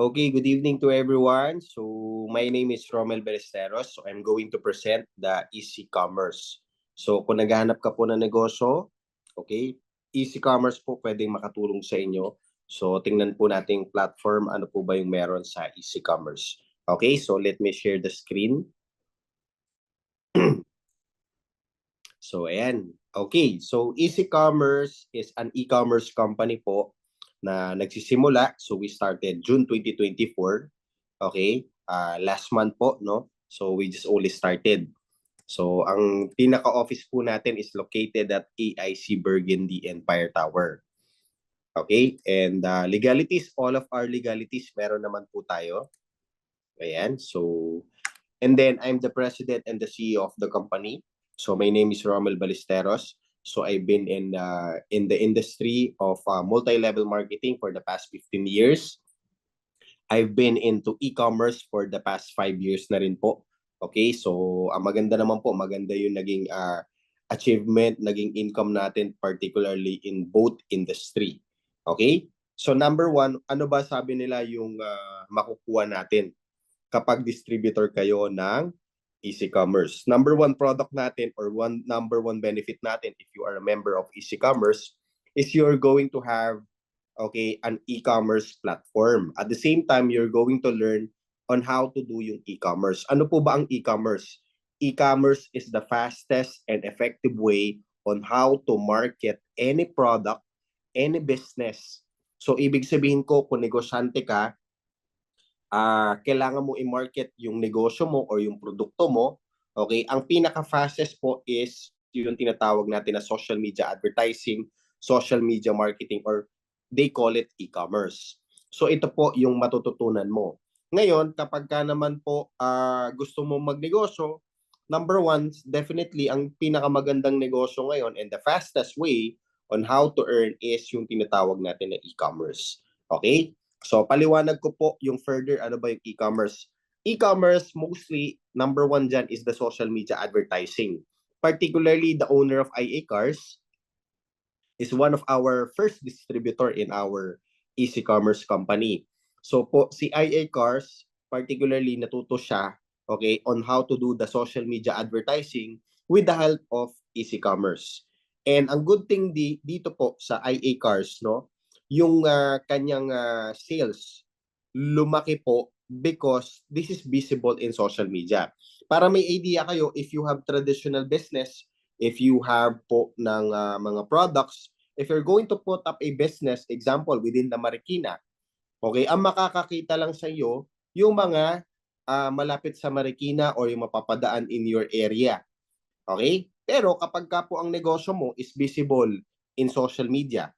Okay, good evening to everyone. So, my name is Romel Ballesteros. So, I'm going to present the Easy Commerce. So, kung naghahanap ka po ng negosyo, okay, Easy Commerce po pwedeng makatulong sa inyo. So, tingnan po natin yung platform, ano po ba yung meron sa Easy Commerce. Okay, so let me share the screen. So, ayan. Okay, so Easy Commerce is an e-commerce company po na nagsisimula. So, we started June 2024. Okay? Last month po, no? So, we just only started. So, ang pinaka-office po natin is located at AIC Burgundy Empire Tower. Okay? And legalities, all of our legalities, meron naman po tayo. Ayan. So, and then I'm the president and the CEO of the company. So my name is Romel Ballesteros. So I've been in the industry of multi-level marketing for the past 15 years. I've been into e-commerce for the past 5 years na rin po. Okay, so maganda naman po, maganda yung naging achievement, naging income natin particularly in both industry. Okay? So number one, ano ba sabi nila yung makukuha natin kapag distributor kayo ng Easy Commerce? Number one product natin or number one benefit natin if you are a member of Easy Commerce is you're going to have an e-commerce platform. At the same time, you're going to learn on how to do yung e-commerce. Ano po ba ang e-commerce? E-commerce is the fastest and effective way on how to market any product, any business. So, ibig sabihin ko, kung negosyante ka, kailangan mo i-market yung negosyo mo or yung produkto mo. Okay, ang pinaka-fastest po is yung tinatawag natin na social media advertising, social media marketing, or they call it e-commerce. So ito po yung matututunan mo. Ngayon, kapag ka naman po gusto mo magnegosyo, number one, definitely ang pinakamagandang negosyo ngayon and the fastest way on how to earn is yung tinatawag natin na e-commerce. Okay? So paliwanag ko po yung further ano ba yung e-commerce. E-commerce, mostly, number one dyan is the social media advertising. Particularly, the owner of IA Cars is one of our first distributor in our Easy Commerce company. So po, si IA Cars, particularly natuto siya, okay, on how to do the social media advertising with the help of Easy Commerce. And ang good thing dito po sa IA Cars, no, yung kanyang sales lumaki po because this is visible in social media. Para may idea kayo, if you have traditional business, if you have po ng mga products, if you're going to put up a business, example, within the Marikina, okay, ang makakakita lang sa iyo, yung mga malapit sa Marikina or yung mapapadaan in your area. Okay? Pero kapag ka po ang negosyo mo is visible in social media,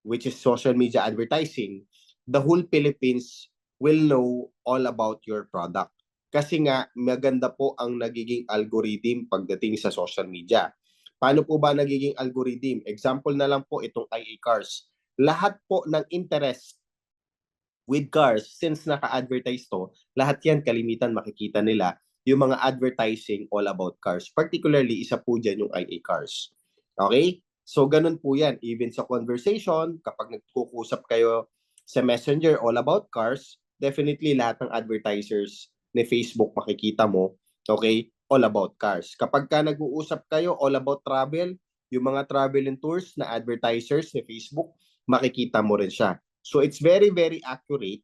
which is social media advertising, the whole Philippines will know all about your product. Kasi nga, maganda po ang nagiging algorithm pagdating sa social media. Paano po ba nagiging algorithm? Example na lang po itong IA Cars. Lahat po ng interest with cars, since naka-advertise to, lahat yan kalimitan makikita nila yung mga advertising all about cars. Particularly, isa po dyan yung IA Cars. Okay? So, ganun po yan. Even sa conversation, kapag nagkukusap kayo sa Messenger all about cars, definitely lahat ng advertisers ni Facebook makikita mo, okay, all about cars. Kapag ka nag-uusap kayo all about travel, yung mga travel and tours na advertisers ni Facebook, makikita mo rin siya. So, it's very, very accurate,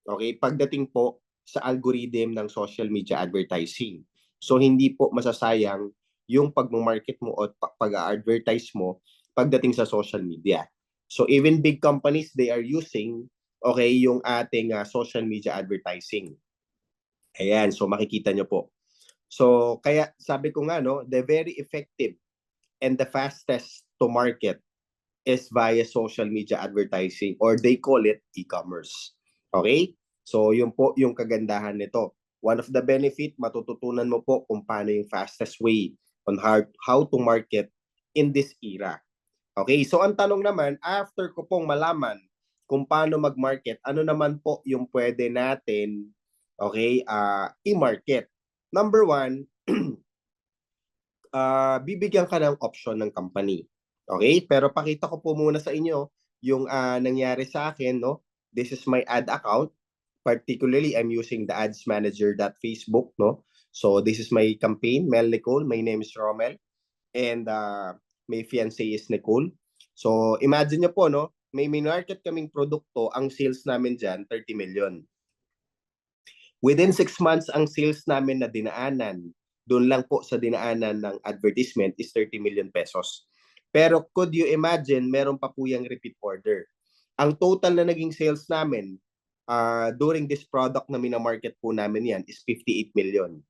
okay, pagdating po sa algorithm ng social media advertising. So, hindi po masasayang yung pag-market mo o pag-advertise mo pagdating sa social media. So, even big companies, they are using, okay, yung ating social media advertising. Ayan, so makikita nyo po. So, kaya sabi ko nga, no, the very effective and the fastest to market is via social media advertising or they call it e-commerce. Okay? So, yun po yung kagandahan nito. One of the benefit, matututunan mo po kung paano yung fastest way on how to market in this era. Okay? So, ang tanong naman, after ko pong malaman kung paano mag-market, ano naman po yung pwede natin, okay, i-market. Number one, bibigyan ka ng option ng company. Okay? Pero pakita ko po muna sa inyo yung nangyari sa akin, no? This is my ad account. particularly I'm using the ads manager Facebook, no? So this is my campaign, Mel Nicole. My name is Romel, and my fiancé is Nicole. So imagine nyo po, no? May minarket kaming produkto, ang sales namin dyan, 30 million. Within 6 months, ang sales namin na dinaanan, doon lang po sa dinaanan ng advertisement is 30 million pesos. Pero could you imagine, meron pa po yung repeat order. Ang total na naging sales namin during this product na minamarket po namin yan is 58 million.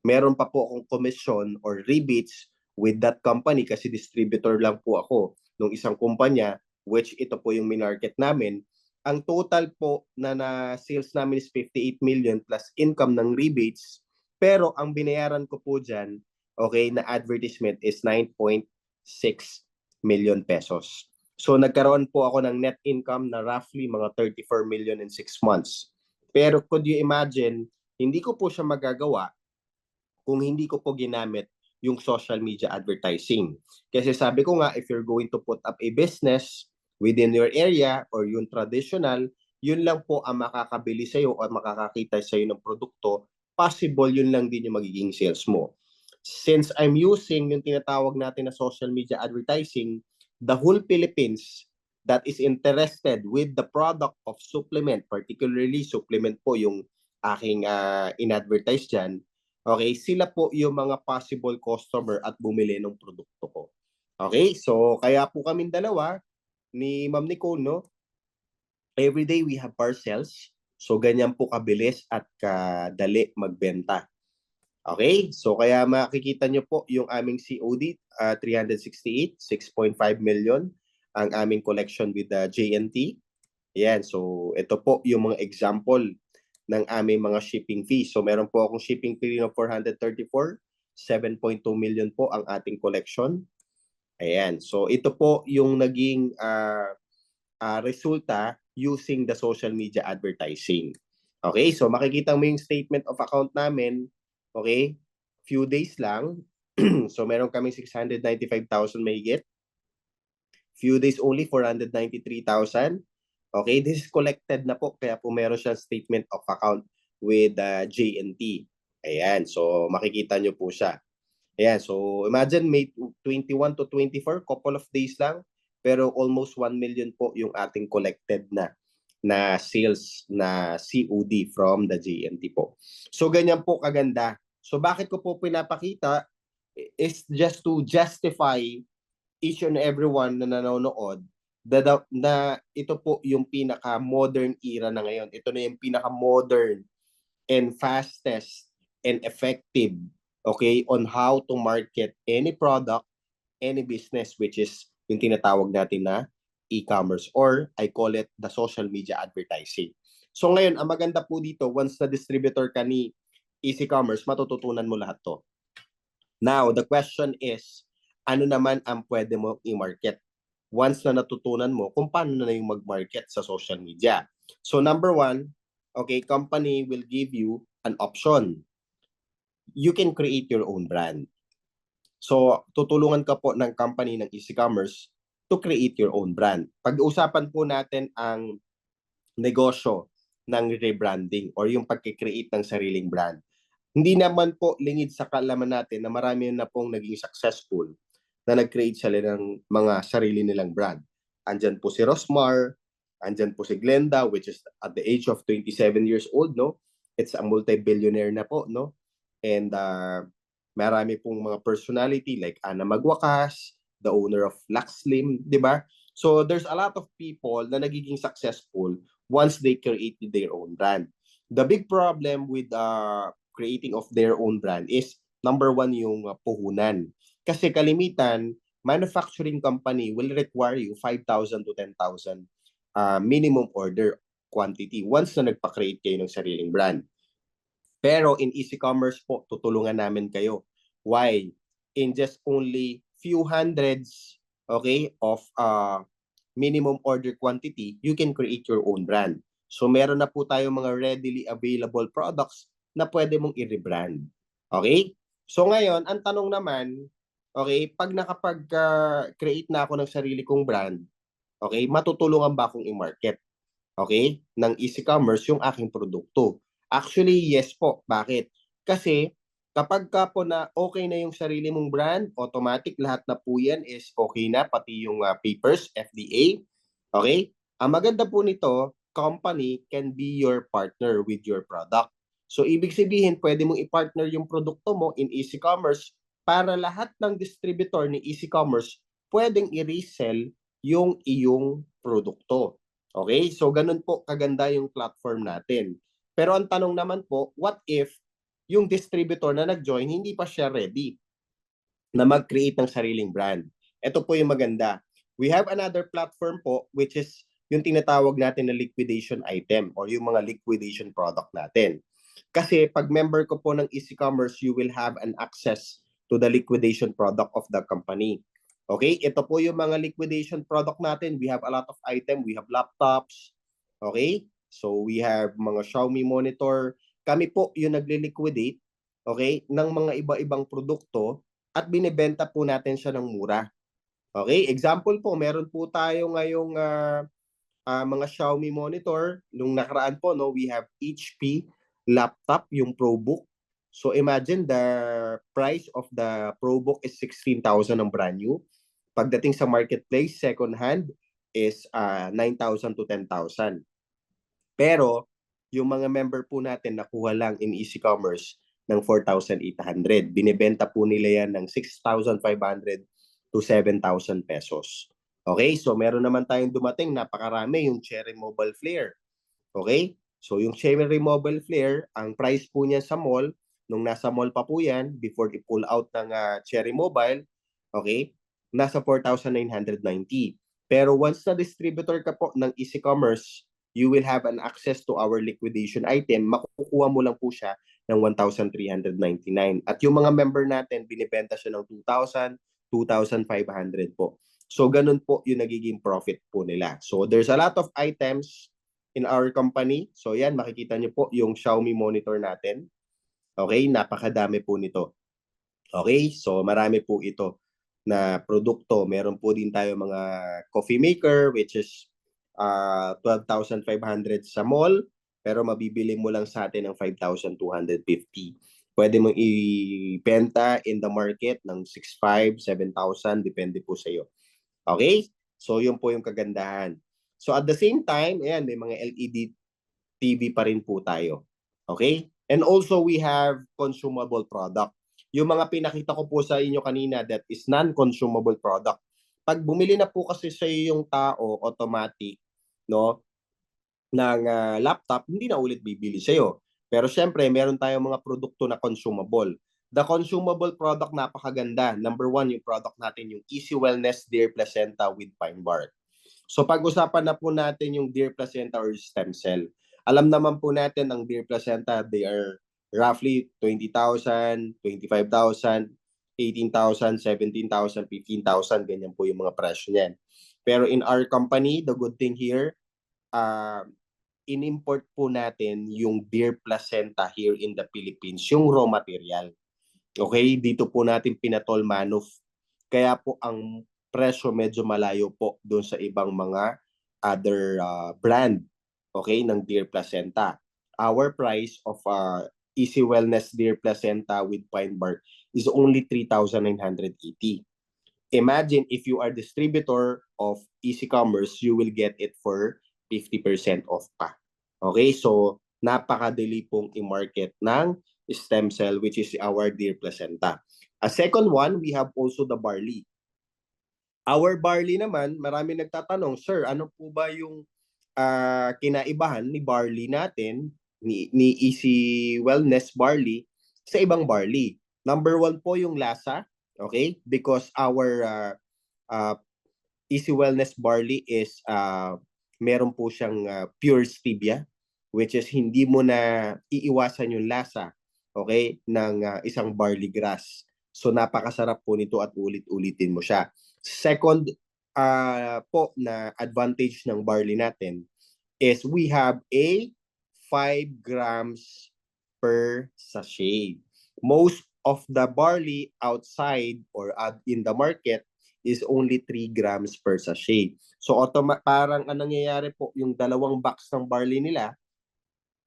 Meron pa po akong commission or rebates with that company kasi distributor lang po ako ng isang kumpanya, which ito po yung minarket namin. Ang total po na sales namin is 58 million plus income ng rebates. Pero ang binayaran ko po dyan, okay, na advertisement is 9.6 million pesos. So nagkaroon po ako ng net income na roughly mga 34 million in 6 months. Pero could you imagine, hindi ko po siya magagawa kung hindi ko po ginamit yung social media advertising. Kasi sabi ko nga, if you're going to put up a business within your area or yung traditional, yun lang po ang makakabili sa'yo o makakakita sa'yo ng produkto, possible yun lang din yung magiging sales mo. Since I'm using yung tinatawag natin na social media advertising, the whole Philippines that is interested with the product of supplement, particularly supplement po yung aking in-advertise dyan, okay, sila po yung mga possible customer at bumili ng produkto ko. Okay, so kaya po kaming dalawa ni Ma'am Nicole, no? Every day we have parcels. So ganyan po kabilis at kadali magbenta. Okay, so kaya makikita nyo po yung aming COD, 368, 6.5 million ang aming collection with the JNT. Ayan, so ito po yung mga example ng aming mga shipping fee. So meron po akong shipping fee of 434, 7.2 million po ang ating collection. Ayan, so ito po yung naging resulta using the social media advertising. Okay, so makikita mo yung statement of account namin, okay, few days lang. So meron kami 695,000 mahigit. Few days only, 493,000. Okay, this is collected na po, kaya po meron siyang statement of account with JNT. Ayan, so makikita nyo po siya. Ayan, so imagine May 21 to 24, couple of days lang, pero almost 1 million po yung ating collected na sales na COD from the JNT po. So ganyan po kaganda. So bakit ko po pinapakita is just to justify each and everyone na nanonood na ito po yung pinaka-modern era na ngayon. Ito na yung pinaka-modern and fastest and effective, okay, on how to market any product, any business, which is yung tinatawag natin na e-commerce, or I call it the social media advertising. So ngayon, ang maganda po dito, once na distributor ka ni Easy Commerce, matututunan mo lahat to. Now, the question is, ano naman ang pwede mo i-market? Once na natutunan mo kung paano na yung mag-market sa social media. So number one, okay, company will give you an option. You can create your own brand. So tutulungan ka po ng company ng Easy Commerce to create your own brand. Pag-uusapan po natin ang negosyo ng rebranding or yung pag-create ng sariling brand. Hindi naman po lingid sa kaalaman natin na marami na pong naging successful na nag-create sila ng mga sarili nilang brand. Andyan po si Rosmar, andyan po si Glenda, which is at the age of 27 years old, no? It's a multi-billionaire na po, no? And marami pong mga personality like Ana Magwakas, the owner of Lux Slim, di ba? So there's a lot of people na nagiging successful once they created their own brand. The big problem with creating of their own brand is number one yung puhunan. Kasi kalimitan, manufacturing company will require you 5,000 to 10,000 minimum order quantity once na nagpa-create kayo ng sariling brand. Pero in Easy Commerce po, tutulungan namin kayo. Why? In just only few hundreds, okay, of minimum order quantity, you can create your own brand. So meron na po tayo mga readily available products na pwede mong i-rebrand. Okay? So ngayon, ang tanong naman, okay, pag nakapag-create na ako ng sarili kong brand, okay, matutulungan ba akong i-market? okay, ng easy commerce yung aking produkto. Actually, yes po. Bakit? Kasi kapag ka po na okay na yung sarili mong brand, automatic lahat na po yan is okay na, pati yung papers, FDA. Okay? Ang maganda po nito, company can be your partner with your product. So, ibig sabihin, pwede mong i-partner yung produkto mo in easy commerce para lahat ng distributor ni easy commerce pwedeng i-resell yung iyong produkto. Okay? So, ganun po kaganda yung platform natin. Pero ang tanong naman po, what if yung distributor na nag-join, hindi pa siya ready na mag-create ng sariling brand? Ito po yung maganda. We have another platform po, which is yung tinatawag natin na liquidation item or yung mga liquidation product natin. Kasi pag member ko po ng Easy Commerce, you will have an access to the liquidation product of the company. Okay, ito po yung mga liquidation product natin. We have a lot of item. We have laptops. Okay, so we have mga Xiaomi monitor. Kami po yung nagle-liquidate, okay, ng mga iba-ibang produkto at binibenta po natin siya ng mura. Okay, example po, meron po tayo ngayong mga Xiaomi monitor. Nung nakaraan po, no, we have HP laptop, yung ProBook. So imagine the price of the ProBook is 16,000 ang brand new. Pagdating sa marketplace, second hand is 9,000 to 10,000. Pero yung mga member po natin nakuha lang in easy commerce ng 4,800. Binebenta po nila yan ng 6,500 to 7,000 pesos. Okay, so meron naman tayong dumating, napakarami, yung Cherry Mobile Flare. Okay, so yung Cherry Mobile Flare, ang price po niya sa mall, nung nasa mall pa po yan, before i-pull out ng Cherry Mobile, okay, nasa 4,990. Pero once na distributor ka po ng easy commerce, you will have an access to our liquidation item. Makukuha mo lang po siya ng 1,399. At yung mga member natin, binibenta siya ng 2,000, 2,500 po. So, ganun po yung nagiging profit po nila. So, there's a lot of items in our company. So, yan, makikita nyo po yung Xiaomi monitor natin. Okay, napakadami po nito. Okay, so marami po ito na produkto. Meron po din tayo mga coffee maker, which is 12,500 sa mall, pero mabibili mo lang sa atin ng 5,250. Pwede mong ibenta in the market ng 6,500, 7,000, depende po sa iyo. Okay? So, yun po yung kagandahan. So, at the same time, ayan, may mga LED TV pa rin po tayo. Okay? And also, we have consumable product. Yung mga pinakita ko po sa inyo kanina, that is non-consumable product. Pag bumili na po kasi sa yung tao, automatic, no, ng laptop, hindi na ulit bibili sa iyo. Pero syempre, meron tayong mga produkto na consumable. The consumable product, napakaganda. Number one, yung product natin, yung Easy Wellness Deer Placenta with Pine Bark. So pag-usapan na po natin yung deer placenta or stem cell. Alam naman po natin ang deer placenta, they are roughly 20,000, 25,000, 18,000, 17,000, 15,000, ganyan po yung mga presyo niyan. Pero in our company, the good thing here, in-import po natin yung deer placenta here in the Philippines, yung raw material. Okay, dito po natin pinatol manuf. Kaya po ang presyo medyo malayo po doon sa ibang mga other brand, okay, ng deer placenta. Our price of Easy Wellness deer placenta with pine bark is only 3,980. Imagine if you are distributor of Easy Commerce, you will get it for 50% off pa. Okay, so napakadali pong i-market ng stem cell, which is our deer placenta. A second one, we have also the barley. Our barley naman, marami nagtatanong, sir, ano po ba yung kinaibahan ni barley natin, ni Easy Wellness barley sa ibang barley? Number one po yung lasa, okay? Because our uh, Easy Wellness barley is meron po siyang pure stevia, which is hindi mo na iiwasan yung lasa, okay, ng isang barley grass. So napakasarap po nito at ulit-ulitin mo siya. Second po na advantage ng barley natin is we have a 5 grams per sachet. Most of the barley outside or in the market is only 3 grams per sachet. So parang anong nangyayari po, yung dalawang box ng barley nila,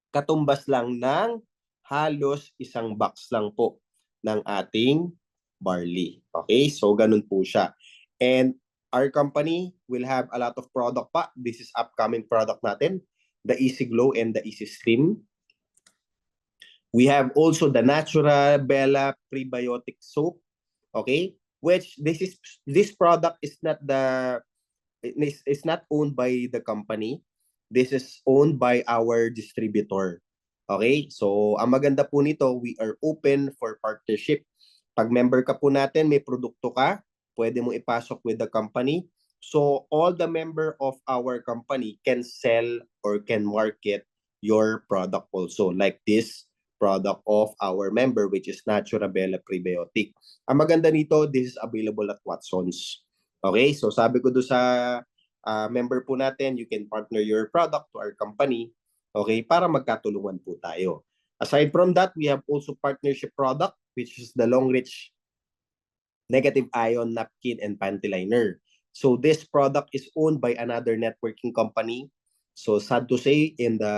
katumbas lang ng halos isang box lang po ng ating barley. Okay? So, ganun po siya. And our company will have a lot of product pa. This is upcoming product natin, the Easy Glow and the Easy Stream. We have also the Natura Bella Prebiotic Soap. Okay? Which this product is not owned by the company. This is owned by our distributor. Okay? So, ang maganda po nito, we are open for partnership. Pag member ka po natin, may produkto ka, pwede mo ipasok with the company. So, all the member of our company can sell or can market your product also. Like this product of our member, which is Natura Bella Prebiotic. Ang maganda nito, this is available at Watsons. Okay? So, sabi ko doon sa member po natin, you can partner your product to our company, okay, para magkatulungan po tayo. Aside from that, we have also partnership product, which is the Long Reach Negative Ion Napkin and Panty Liner. So this product is owned by another networking company. So sad to say, in the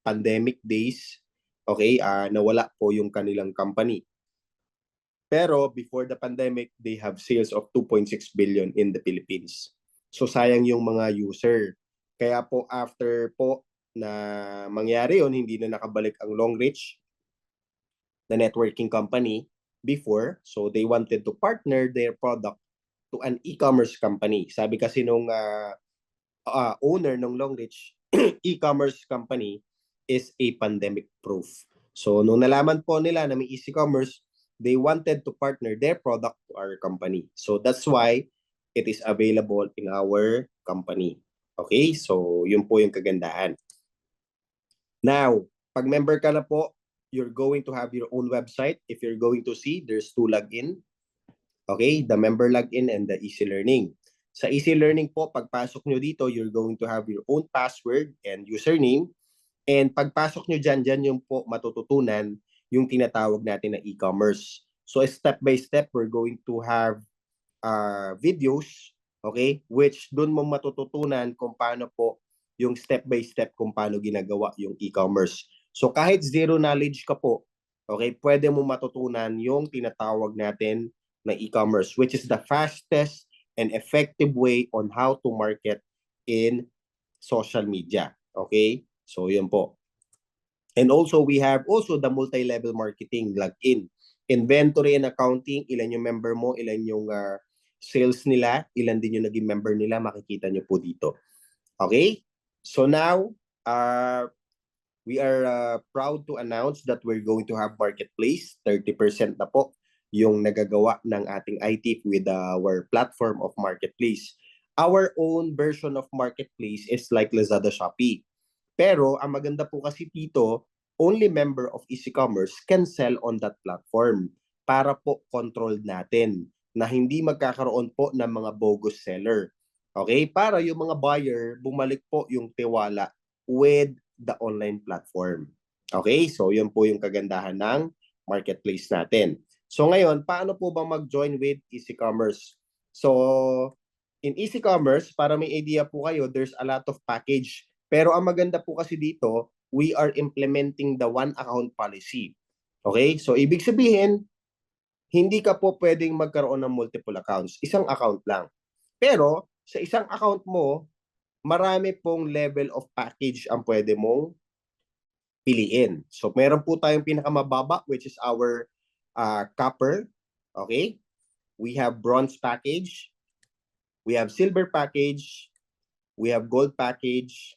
pandemic days, okay, nawala po yung kanilang company. Pero before the pandemic, they have sales of 2.6 billion in the Philippines. So sayang yung mga user. Kaya po after po na mangyari yun, hindi na nakabalik ang Long Reach, the networking company before. So they wanted to partner their product to an e-commerce company. Sabi kasi nung owner ng Long Reach, e-commerce company is a pandemic proof. So nung nalaman po nila na may e-commerce, they wanted to partner their product to our company. So that's why it is available in our company. Okay? So yun po yung kagandahan. Now, pag member ka na po, you're going to have your own website. If you're going to see, there's 2 login. Okay? The member login and the Easy Learning. Sa Easy Learning po, pagpasok nyo dito, you're going to have your own password and username. And pagpasok nyo dyan yung po matututunan yung tinatawag natin na e-commerce. So step by step, we're going to have videos, okay, which doon mo matututunan kung paano po yung step by step kung paano ginagawa yung e-commerce. So kahit zero knowledge ka po, okay, pwede mo matutunan yung tinatawag natin na e-commerce, which is the fastest and effective way on how to market in social media. Okay? So yun po. And also, we have also the multi-level marketing login. Inventory and accounting, ilan yung member mo, ilan yung sales nila, ilan din yung naging member nila, makikita nyo po dito. Okay? So now, we are proud to announce that we're going to have marketplace. 30% na po yung nagagawa ng ating IT with our platform of marketplace. Our own version of marketplace is like Lazada, Shopee. Pero ang maganda po kasi dito, only member of Easy Commerce can sell on that platform para po controlled natin na hindi magkakaroon po ng mga bogus seller. Okay? Para yung mga buyer, bumalik po yung tiwala with the online platform. Okay? So, yun po yung kagandahan ng marketplace natin. So, ngayon, paano po ba mag-join with Easy Commerce? So, in Easy Commerce, para may idea po kayo, there's a lot of package. Pero ang maganda po kasi dito, we are implementing the one account policy. Okay? So, ibig sabihin, hindi ka po pwedeng magkaroon ng multiple accounts. Isang account lang. Pero, sa isang account mo, marami pong level of package ang pwede mong piliin. So, meron po tayong pinakamababa, which is our copper. Okay? We have bronze package. We have silver package. We have gold package.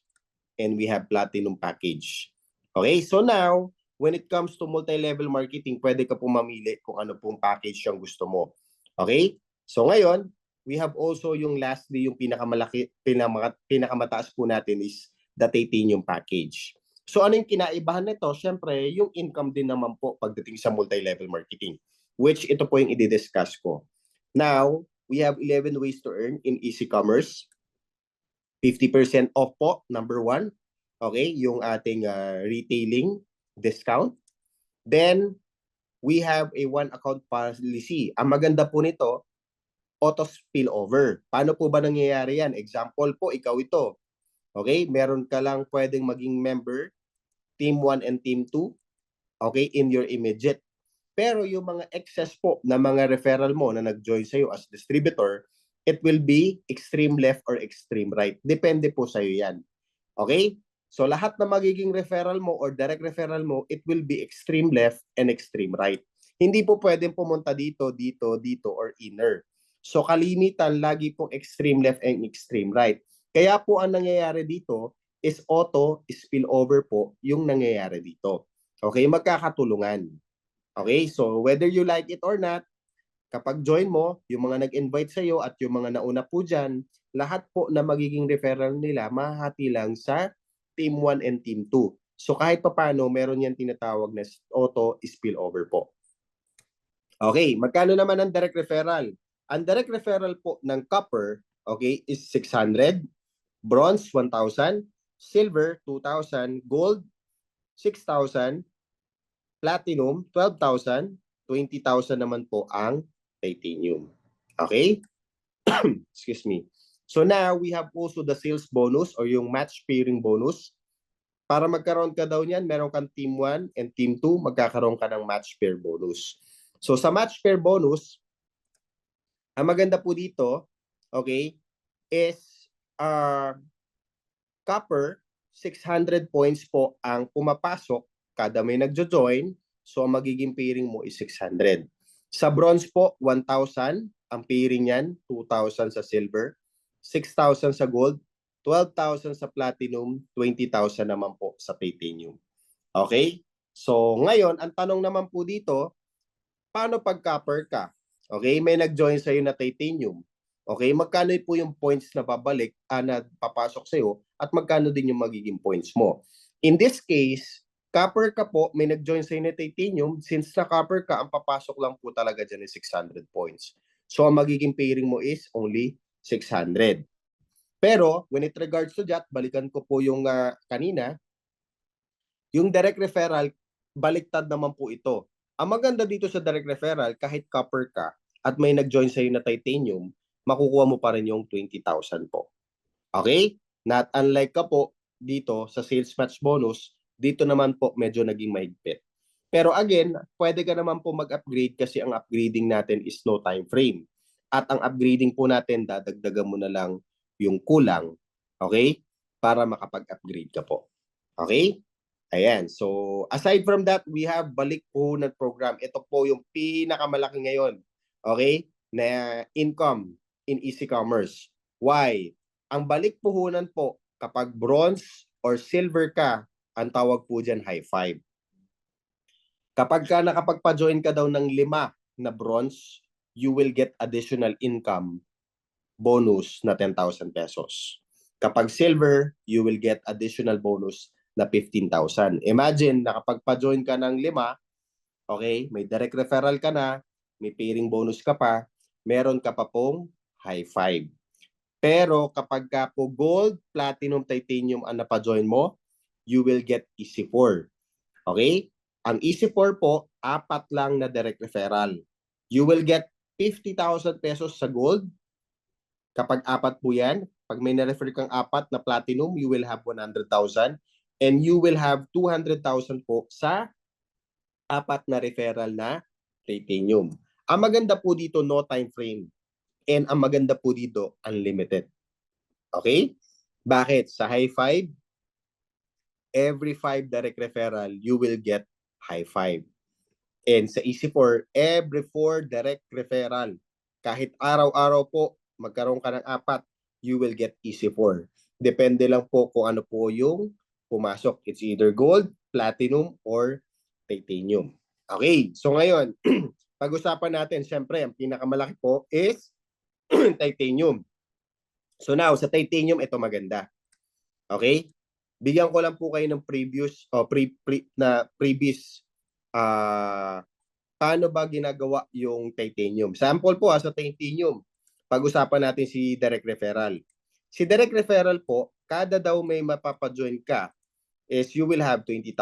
And we have platinum package. Okay, so now, when it comes to multi-level marketing, pwede ka pong mamili kung ano pong package yung gusto mo. Okay, so ngayon, we have also yung lastly, yung pinakamataas po natin is the titanium package. So ano yung kinaibahan nito? Siyempre, yung income din naman po pagdating sa multi-level marketing, which ito po yung i-discuss ko. Now, we have 11 ways to earn in Easy Commerce. 50% off po, number 1. Okay, yung ating retailing discount. Then, we have a one account policy. Ang maganda po nito, auto spillover. Paano po ba nangyayari yan? Example po, ikaw ito. Okay? Meron ka lang pwedeng maging member, Team 1 and Team 2, okay, in your immediate. Pero yung mga excess po na mga referral mo na nag-join sa'yo as distributor, it will be extreme left or extreme right. Depende po sa'yo yan. Okay? So lahat na magiging referral mo or direct referral mo, it will be extreme left and extreme right. Hindi po pwedeng pumunta dito, dito, dito, or inner. So kalimitan, lagi pong extreme left and extreme right. Kaya po ang nangyayari dito is auto spillover po yung nangyayari dito. Okay? Magkakatulungan. Okay? So whether you like it or not, kapag join mo, yung mga nag-invite sa'yo at yung mga nauna po dyan, lahat po na magiging referral nila, mahati lang sa Team 1 and Team 2. So kahit paano, meron yan tinatawag na auto spillover po. Okay, magkano naman ang direct referral? Ang direct referral po ng copper, okay, is 600, bronze 1,000, silver 2,000, gold 6,000, platinum 12,000, 20,000 naman po ang titanium. Okay? Excuse me. So now, we have also the sales bonus or yung match pairing bonus. Para magkaroon ka daw niyan, meron kang Team 1 and Team 2, magkakaroon ka ng match pair bonus. So sa match pair bonus, ang maganda po dito, okay, is copper, 600 points po ang pumapasok kada may nagjo-join. So ang magiging pairing mo is 600. Sa bronze po, 1,000. Ang pairing niyan, 2,000 sa silver, 6,000 sa gold, 12,000 sa platinum, 20,000 naman po sa titanium. Okay? So ngayon, ang tanong naman po dito, paano pag copper ka? Okay, may nag-join sa'yo na titanium. Okay, magkano po yung points na babalik, na papasok sa'yo, at magkano din yung magiging points mo. In this case, copper ka po, may nag-join sa'yo na titanium, since na copper ka, ang papasok lang po talaga dyan is 600 points. So, ang magiging pairing mo is only 600. Pero, when it regards to that, balikan ko po yung kanina, yung direct referral, baliktad naman po ito. Ang maganda dito sa direct referral, kahit copper ka, at may nag-join sa'yo na titanium, makukuha mo pa rin yung 20,000 po. Okay? Not unlike ka po dito sa sales match bonus, dito naman po medyo naging mahigpit. Pero again, pwede ka naman po mag-upgrade kasi ang upgrading natin is no time frame. At ang upgrading po natin, dadagdagan mo na lang yung kulang, okay? Para makapag-upgrade ka po. Okay? Ayan. So, aside from that, we have Balik Puhunan Program. Ito po yung pinakamalaki ngayon, okay, na income in easy commerce. Why? Ang Balik Puhunan po, kapag bronze or silver ka, ang tawag po dyan high five. Kapag ka nakapagpa-join ka daw ng 5 na bronze, you will get additional income bonus na 10,000 pesos. Kapag silver, you will get additional bonus na 15,000. Imagine, nakapagpa-join ka ng 5, okay, may direct referral ka na, may pairing bonus ka pa, meron ka pa pong high five. Pero kapag ka po gold, platinum, titanium ang napa-join mo, you will get easy 4. Okay? Ang easy 4 po, 4 lang na direct referral. You will get 50,000 pesos sa gold. Kapag 4 po yan, pag may na-refer kang 4 na platinum, you will have 100,000. And you will have 200,000 po sa 4 na referral na titanium. Ang maganda po dito, no time frame. And ang maganda po dito, unlimited. Okay? Bakit? Sa high five, every 5 direct referral, you will get high five. And sa easy 4, every 4 direct referral, kahit araw-araw po, magkaroon ka ng 4, you will get easy 4. Depende lang po kung ano po yung pumasok. It's either gold, platinum, or titanium. Okay, so ngayon, pag-usapan natin, syempre, ang pinakamalaki po is titanium. So now, sa titanium, ito maganda. Okay? Bigyan ko lang po kayo ng previous paano ba ginagawa yung titanium. Sample po sa titanium. Pag-usapan natin si direct referral. Si direct referral po, kada daw may mapapa-join ka is you will have 20,000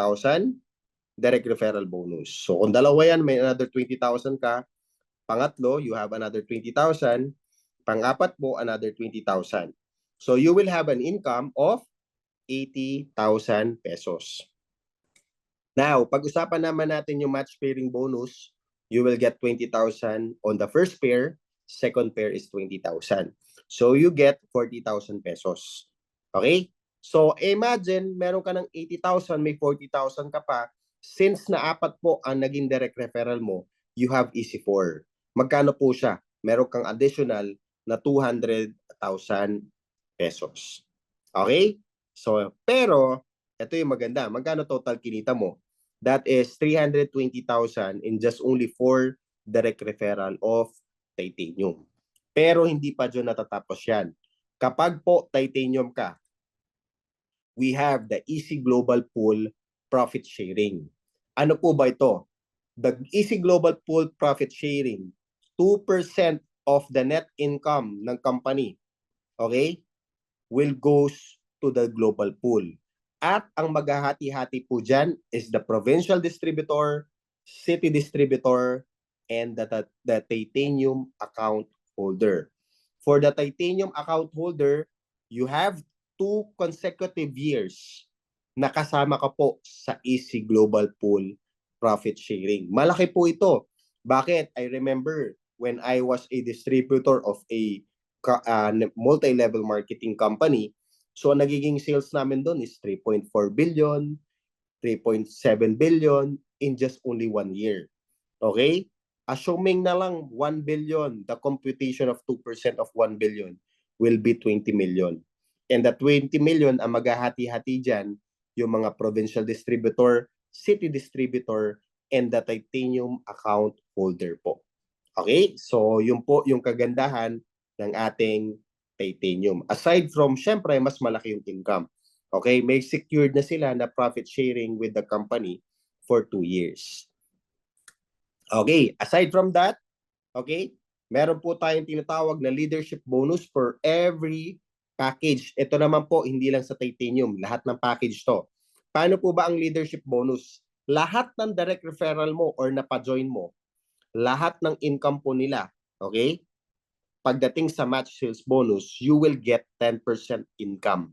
direct referral bonus. So kung dalawa yan, may another 20,000 ka. Pangatlo, you have another 20,000. Pang-apat po, another 20,000. So you will have an income of 80,000 pesos. Now, pag-usapan naman natin yung match pairing bonus, you will get 20,000 on the first pair, second pair is 20,000. So you get 40,000 pesos. Okay? So imagine, meron ka ng 80,000, may 40,000 ka pa. Since na apat po ang naging direct referral mo, you have easy 4. Magkano po siya? Meron kang additional na 200,000 pesos. Okay? So, pero, ito yung maganda. Magkano total kinita mo? That is 320,000 in just only 4 direct referral of titanium. Pero hindi pa dyan natatapos yan. Kapag po titanium ka, we have the Easy Global Pool Profit Sharing. Ano po ba ito? The Easy Global Pool Profit Sharing, 2% of the net income ng company, okay, will goes to the global pool. At ang maghahati-hati po dyan is the provincial distributor, city distributor, and the titanium account holder. For the titanium account holder, you have 2 consecutive years na kasama ka po sa Easy Global Pool Profit Sharing. Malaki po ito. Bakit? I remember when I was a distributor of a multi-level marketing company, so nagiging sales namin doon is 3.4 billion, 3.7 billion in just only 1 year. Okay? Assuming na lang 1 billion, the computation of 2% of 1 billion will be 20 million. And the 20 million, ang maghahati-hati dyan, yung mga provincial distributor, city distributor, and the titanium account holder po. Okay? So, yun po yung kagandahan ng ating titanium. Aside from, syempre, mas malaki yung income. Okay? May secured na sila na profit sharing with the company for 2 years. Okay? Aside from that, okay, meron po tayong tinatawag na leadership bonus for every package. Ito naman po, hindi lang sa titanium. Lahat ng package to. Paano po ba ang leadership bonus? Lahat ng direct referral mo or napa-join mo, lahat ng income po nila, okay? Pagdating sa match sales bonus, you will get 10% income.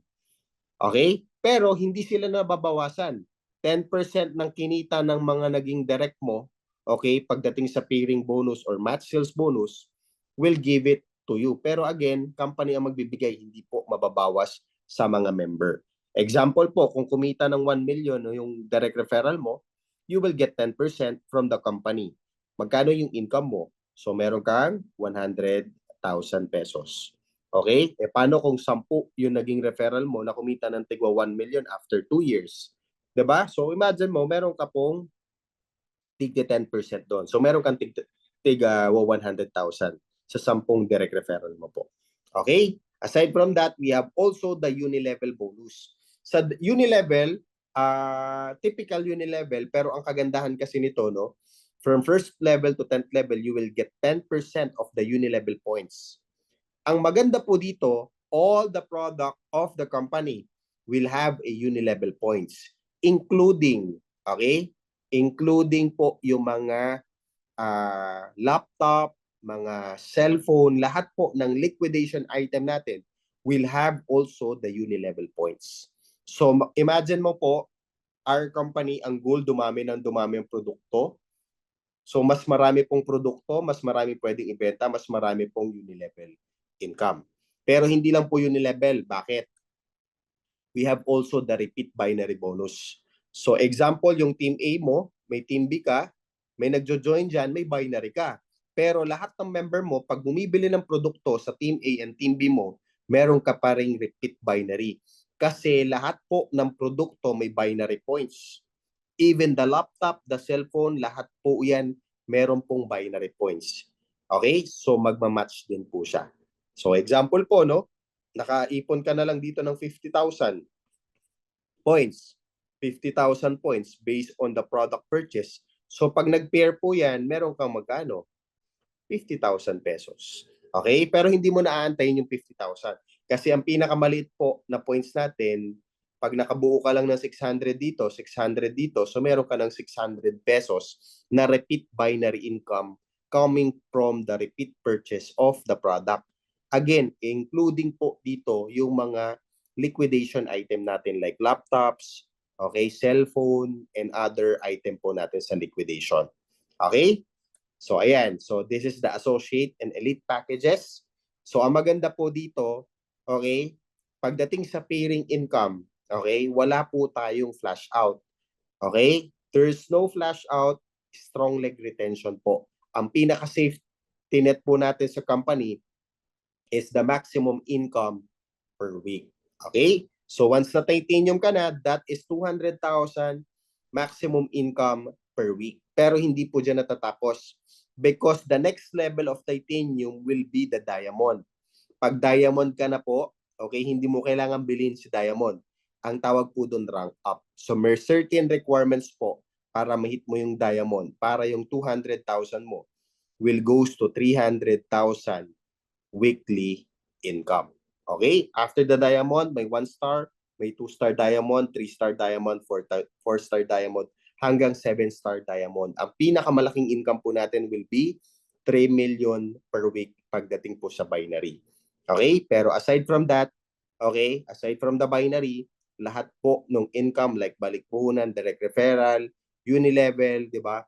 Okay? Pero hindi sila nababawasan. 10% ng kinita ng mga naging direct mo, okay, pagdating sa pairing bonus or match sales bonus, will give it to you. Pero again, company ang magbibigay, hindi po mababawas sa mga member. Example po, kung kumita ng 1 million yung direct referral mo, you will get 10% from the company. Magkano yung income mo? So meron kang 100,000 pesos. Okay? E paano kung 10 yung naging referral mo na kumita ng tigwa 1 million after 2 years? 'Di ba? So imagine mo, meron ka pong tigda 10% doon. So meron kang tiga 100,000 sa 10 direct referral mo po. Okay? Aside from that, we have also the unilevel bonus. Sa unilevel, typical unilevel, pero ang kagandahan kasi nito, no, from first level to 10th level, you will get 10% of the unilevel points. Ang maganda po dito, all the product of the company will have a unilevel points, including, okay, including po yung mga laptop, mga cellphone, lahat po ng liquidation item natin will have also the unilevel points. So imagine mo po, our company, ang goal, dumami ng dumami ang produkto. So mas marami pong produkto, mas marami pwedeng ibenta, mas marami pong unilevel income. Pero hindi lang po unilevel. Bakit? We have also the repeat binary bonus. So example, yung team A mo, may team B ka, may nagjo-join dyan, may binary ka. Pero lahat ng member mo, pag bumibili ng produkto sa team A and team B mo, meron ka pa ring repeat binary. Kasi lahat po ng produkto may binary points. Even the laptop, the cellphone, lahat po yan, meron pong binary points. Okay? So magmamatch din po siya. So example po, no? Nakaipon ka na lang dito ng 50,000 points. 50,000 points based on the product purchase. So pag nag-pair po yan, meron kang magkano? 50,000 pesos. Okay? Pero hindi mo naaantayin yung 50,000. Kasi ang pinakamaliit po na points natin, pag nakabuo ka lang ng 600 dito, 600 dito, so meron ka ng 600 pesos na repeat binary income coming from the repeat purchase of the product. Again, including po dito yung mga liquidation item natin like laptops, okay, cellphone, and other item po natin sa liquidation. Okay? So ayan, so this is the associate and elite packages. So ang maganda po dito, okay, pagdating sa pairing income, okay, wala po tayong flash out. Okay? There's no flash out, strong leg retention po. Ang pinaka-safety net po natin sa company is the maximum income per week. Okay? So once na titanium ka na, that is 200,000 maximum income per week. Pero hindi po dyan natatapos because the next level of titanium will be the diamond. Pag diamond ka na po, okay, hindi mo kailangan bilhin si diamond. Ang tawag po doon rank up. So may certain requirements po para ma-hit mo yung diamond, para yung 200,000 mo will goes to 300,000 weekly income. Okay? After the diamond, may 1 star, may 2 star diamond, 3 star diamond, 4 star diamond, hanggang 7 star diamond. Ang pinakamalaking income po natin will be 3 million per week pagdating po sa binary. Okay? Pero aside from that, okay, aside from the binary, lahat po ng income like balikpunan, direct referral, unilevel, di ba?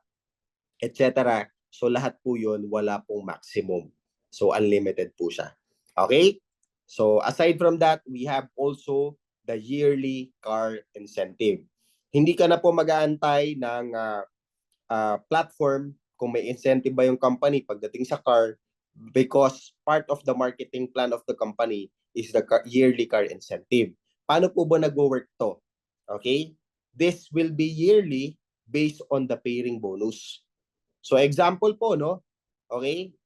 Etc. So lahat po yun, wala pong maximum. So unlimited po siya. Okay? So aside from that, we have also the yearly car incentive. Hindi ka na po mag-aantay ng platform kung may incentive ba yung company pagdating sa car because part of the marketing plan of the company is the yearly car incentive. Paano po ba nag-work to? Okay? This will be yearly based on the pairing bonus. So example po, no? Okay?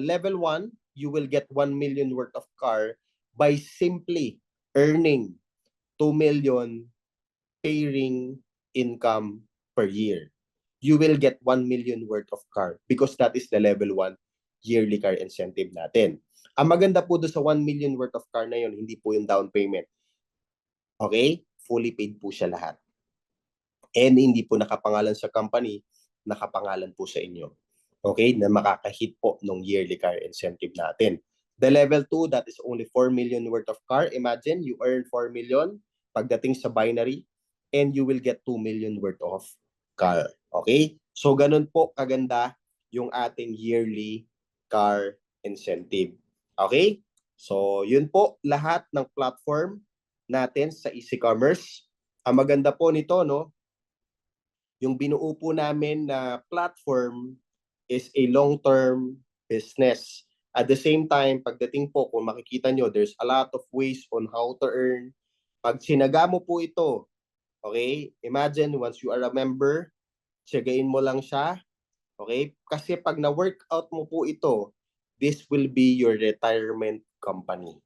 Level 1, you will get 1 million worth of car by simply earning 2 million pairing income per year. You will get 1 million worth of car because that is the level 1 yearly car incentive natin. Ang maganda po doon sa 1 million worth of car na yun, hindi po yung down payment. Okay? Fully paid po siya lahat. And hindi po nakapangalan sa company, nakapangalan po sa inyo. Okay? Na makakahit po ng yearly car incentive natin. The level 2, that is only 4 million worth of car. Imagine, you earn 4 million pagdating sa binary and you will get 2 million worth of car. Okay? So, ganun po kaganda yung ating yearly car incentive. Okay? So, yun po lahat ng platform natin sa Easy Commerce. Ang maganda po nito, no, yung binuo po namin na platform is a long-term business. At the same time, pagdating po, kung makikita nyo, there's a lot of ways on how to earn. Pag sinaga mo po ito, okay, imagine once you are a member, siyagain mo lang siya, okay? Kasi pag na-workout mo po ito, this will be your retirement company.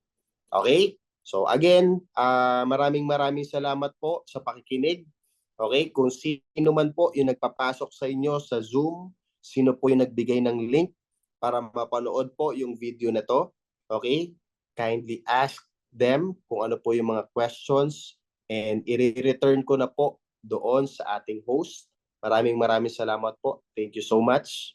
Okay? So again, maraming salamat po sa pakikinig. Okay? Kung sino man po yung nagpapasok sa inyo sa Zoom, sino po yung nagbigay ng link para mapanood po yung video na to, okay? Kindly ask them kung ano po yung mga questions and i-return ko na po doon sa ating host. Maraming salamat po. Thank you so much.